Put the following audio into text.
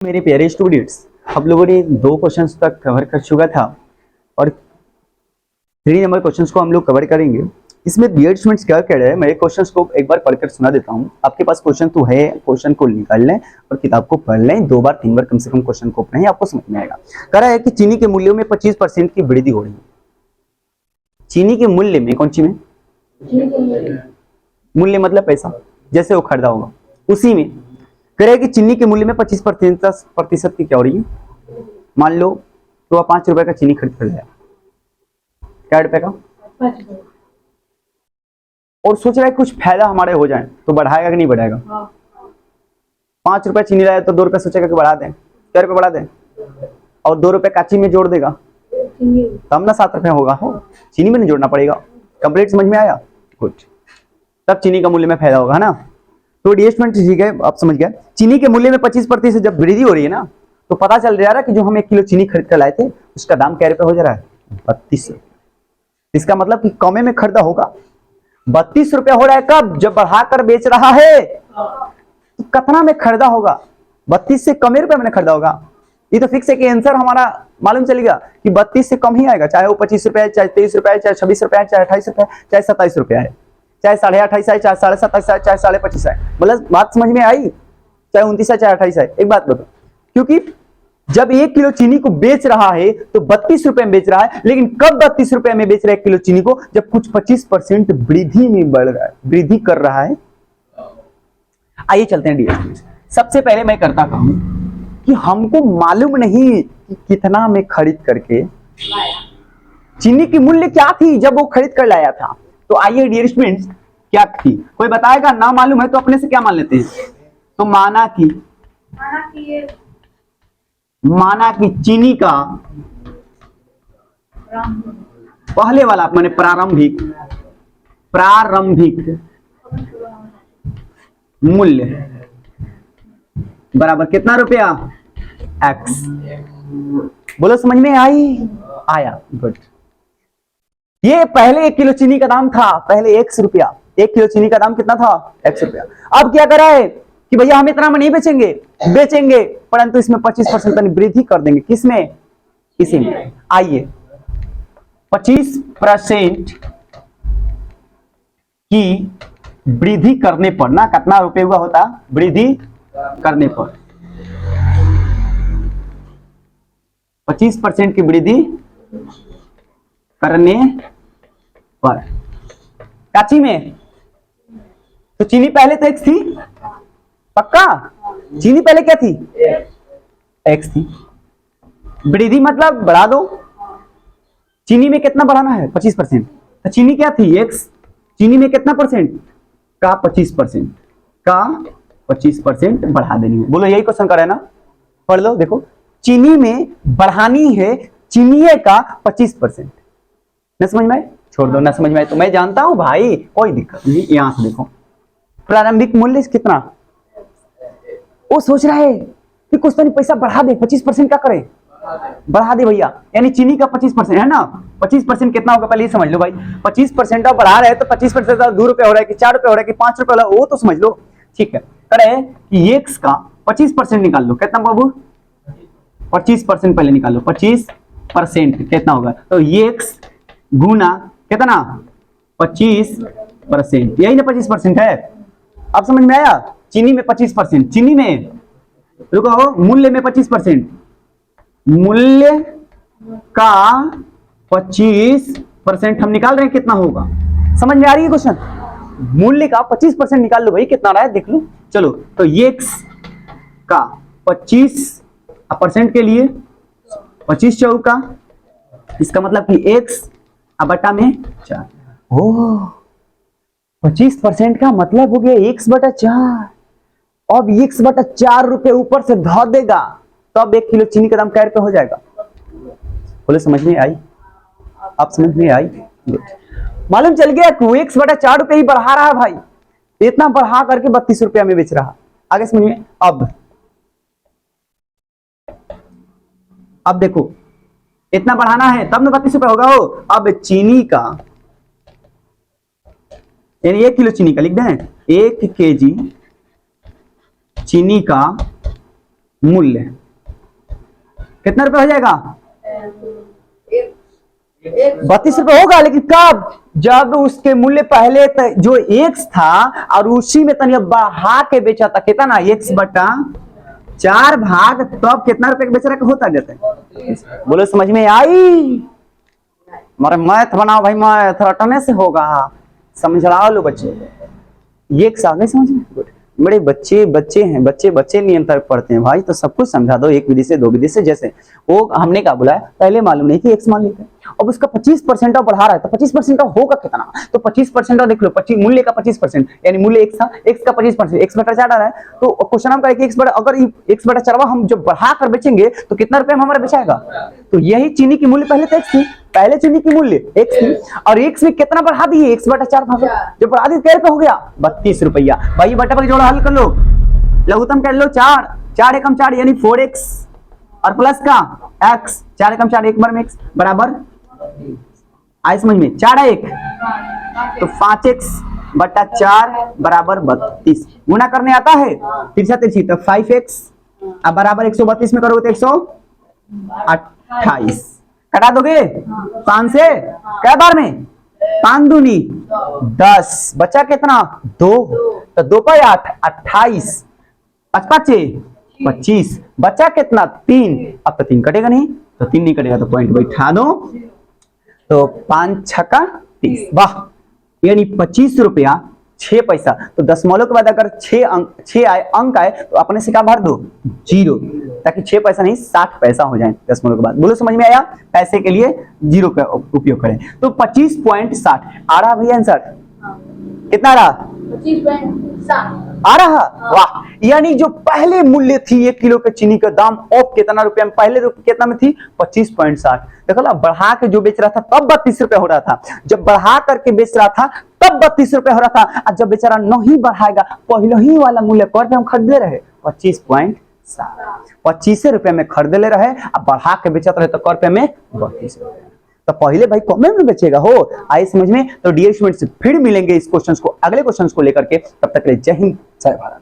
मेरे प्यारे स्टूडेंट्स, हम लोगों ने 2 क्वेश्चंस तक कवर कर चुका था और 3 नंबर क्वेश्चंस को हम लोग कवर करेंगे। इसमें डियर स्टूडेंट्स क्या कह रहे हैं, मैं क्वेश्चंस को एक बार पढ़कर सुना देता हूं। आपके पास क्वेश्चन तो है, क्वेश्चन को निकाल लें और किताब को पढ़ लें। 2 बार 3 बार कम से कम क्वेश्चन को पढ़ें, आपको समझ में आएगा। कह रहा है कि चीनी के मूल्यों में 25% की वृद्धि हो रही है। चीनी के मूल्य में, कौन सी में? मूल्य मतलब पैसा, जैसे वो खरीदा होगा उसी में। कह रहे हैं कि चीनी के मूल्य में 25% की क्या हो रही है। मान लो तो आप 5 रुपए का चीनी खरीद कर लाया, क्या रुपए का, और सोच रहा है कुछ फायदा हमारे हो जाए, तो बढ़ाएगा कि नहीं बढ़ाएगा? 5 रुपए चीनी लाया तो 2 रुपए सोचेगा कि बढ़ा दें, क्या रुपए बढ़ा दें, और 2 रुपए काची में जोड़ देगा तब ना 7 रुपए होगा। हो चीनी में नहीं जोड़ना पड़ेगा। कंप्लीट समझ में आया? गुड। तब चीनी का मूल्य में फायदा होगा, है ना। तो एडजस्टमेंट ठीक है, आप समझ गए। चीनी के मूल्य में 25% जब वृद्धि हो रही है ना, तो पता चल रहा है कि जो हम 1 किलो चीनी खरीद कर लाए थे उसका दाम क्या रुपए हो जा रहा है? 32 रुपए। इसका मतलब कि कमे में खरीदा होगा। 32 रुपए हो रहा है कब? जब बढ़ाकर बेच रहा है। तो कितना में खरीदा होगा? 32 से कम रुपए में खरीदा होगा। ये तो फिक्स है कि आंसर हमारा मालूम चलेगा कि 32 से कम ही आएगा, चाहे वो 25 रुपए है, चाहे 23 रुपए है, चाहे 26 रुपए है, चाहे 28 रुपए है, चाहे 27 रुपए है, चाहे 28.5 है, चाहे 27.5 है, चाहे 25.5 है। मतलब बात समझ में आई? चाहे 29 है, चाहे 28 है। एक बात बताओ, क्योंकि जब 1 किलो चीनी को बेच रहा है तो 32 रुपए में बेच रहा है, लेकिन कब 32 रुपए में बेच रहा है 1 किलो चीनी को? जब कुछ 25% वृद्धि में बढ़ रहा है, वृद्धि कर रहा है। आइए चलते हैं डियर। सबसे पहले मैं करता काम कि हमको मालूम नहीं कि कितना में खरीद करके चीनी की मूल्य क्या थी जब वो खरीद कर लाया था। तो आइए डियर स्टूडेंट्स, क्या थी? कोई बताएगा? ना मालूम है तो अपने से क्या मान लेते हैं? तो माना कि चीनी का पहले वाला मैंने प्रारंभिक मूल्य बराबर कितना रुपया? x। बोलो समझ में आया? गुड। ये पहले 1 किलो चीनी का दाम था, पहले x रुपया। 1 किलो चीनी का दाम कितना था? x रुपया। अब क्या करा है कि भैया हम इतना में नहीं बेचेंगे, परंतु इसमें 25% वृद्धि कर देंगे। किसमें? इसी में। आइए, 25% की वृद्धि करने पर ना कितना रुपए हुआ होता? वृद्धि करने पर 25% की वृद्धि करने पर काची में तो चीनी पहले तो x थी, पक्का? चीनी पहले क्या थी? x थी। वृद्धि मतलब बढ़ा दो। चीनी में कितना बढ़ाना है? 25%। तो चीनी क्या थी? x। चीनी में कितना परसेंट का? 25% का 25% बढ़ा देनी है। बोलो यही क्वेश्चन कर है ना? पढ़ लो, देखो। चीनी में बढ़ानी है चीनी का 25%। न समझ में आए? छोड़ दो, न समझ में आए तो मैं जानता हूं भाई, कोई दिक्कत नहीं। यहां से देखो, प्रारंभिक मूल्य कितना? वो सोच रहा है कि कुछ तो नहीं, पैसा बढ़ा दे। 25% क्या करे? बढ़ा दे भैया, यानी चीनी का 25% है ना। 25% कितना होगा पहले ये समझ लो भाई। 25% आप बढ़ा रहे हैं तो 25% 2 रुपए हो रहा है कि 4 रुपए हो रहा है कि 5 रुपए हो रहा है, वो तो समझ लो। ठीक है, करे कि x का 25% निकाल लो। कितना बाबू? 25% पहले निकालो। 25% कितना होगा? तो x गुना कितना? 25%। यही ना 25% है। अब समझ में आया? चीनी में 25%, चीनी में रुको, मूल्य में 25%, मूल्य का 25% हम निकाल रहे हैं, कितना होगा? समझ में आ रही है क्वेश्चन? मूल्य का 25% निकाल लो भाई, कितना रहा है देख लो। चलो, तो x का 25% के लिए 25 चौका, इसका मतलब कि x बटा में 4। ओह, 25% का मतलब हो गया x बटा 4। अब x बटा 4 रुपए ऊपर से धो देगा, तब 1 किलो चीनी का दाम क्या रुपए हो जाएगा? बोले समझ में आई? आप समझ में आई? मालूम चल गया कि x बटा 4 रुपए ही बढ़ा रहा है भाई, इतना बढ़ा करके 32 रुपया में बेच रहा। आगे समझ में? अब देखो, इतना बढ़ाना है तब ना 32 रुपए होगा। हो, अब चीनी का, यानी 1 किलो चीनी का लिख दें, 1 kg चीनी का मूल्य कितना रुपए हो जाएगा? 32 रुपए होगा, लेकिन कब? जब उसके मूल्य पहले जो x था और उसी में तनिया बढ़ा के बेचा था, कितना? x बटा 4 भाग, तब कितना रुपए का बेच रहा होता जाता है? बोलो समझ में आई? हमारा मैथ बनाओ भाई, मैथ रटने से होगा, समझा लो बच्चे, ये एक साल में समझ में। गुड, बड़े बच्चे हैं, बच्चे नियंत्रण पढ़ते हैं भाई, तो सब कुछ समझा दो, एक विधि से दो विधि से। जैसे वो हमने क्या बोला है, पहले मालूम नहीं कि एक्स मान लेते हैं, अब उसका 25% बढ़ा रहा है, तो 25% होगा कितना? तो 25% देख लो, मूल्य का 25%, यानी मूल्य एक्स था, एक्स का 25%, एक्स बटा 4 आ रहा है, तो क्वेश्चन हम कहेंगे एक्स बटा, अगर एक्स बटा 4 हम जब बढ़ा कर बेचेंगे तो कितना रुपए में हमारा बेचाएगा? तो यही चीनी की मूल्य पहले तो एक्स थी, पहले चीनी की मूल्य एक्स थी, और एक्स में कितना बढ़ा दिए? एक्स बटा 4 भाग, जब बढ़ा दिए क्या हो गया? 32 रुपया। भाई बटा पर जोड़ा हल कर लो, लघुत्तम कर लो, 4 एकम 4 यानी 4x और प्लस का x, 4 एकम 4 एक बार में x बराबर, आए समझ में? 4 1 तो 5x बटा 4 बराबर 32। गुना करने आता है तिरछा तिरछी, तो 5x अब बराबर 132 में करोगे तो 128, कटा दोगे 5 से क्या बार में? 5 दूनी 10, बचा कितना? 2, तो 2 पर 8 28, 5 5 25, बचा कितना? 3। अब तो 3 कटेगा नहीं, तो 3 नहीं कटेगा तो पॉइंट बैठा दो, तो 5 छक्का 30, वाह, यानी 25 रुपया 6 पैसा। तो दशमलव के बाद अगर 6 अंक आए तो अपने से क्या भर दो? 0, ताकि 6 पैसा नहीं 60 पैसा हो जाए दशमलव के बाद। बोलो समझ में आया? पैसे के लिए 0 का उपयोग करें, तो 25.60 आ रहा भैया आंसर? कितना आ रहा? 25.60 आ रहा। वाह, यानी जो पहले मूल्य थी 1 किलो के चीनी का दाम अब कितना रुपया में? पहले कितना में थी? 25.60। देखो ना, बढ़ा के जो बेच रहा था तब 32 रुपया हो रहा था, जब बढ़ा करके बेच रहा था तब 32 रुपया हो रहा था, और जब बेचारा नहीं बढ़ाएगा, पहले ही वाला मूल्य कर हम खरीदे रहे 25.60, 25 रुपए में खरीदे ले रहे, अब बढ़ा के बेचत रहे तो कर रुपए में 32 रुपए, तो पहले भाई कम में बेचेगा हो। आइए समझ में। तो डियर स्टूडेंट्स, फिर मिलेंगे इस क्वेश्चन को, अगले क्वेश्चन को लेकर के, तब तक के लिए जय हिंद, जय भारत।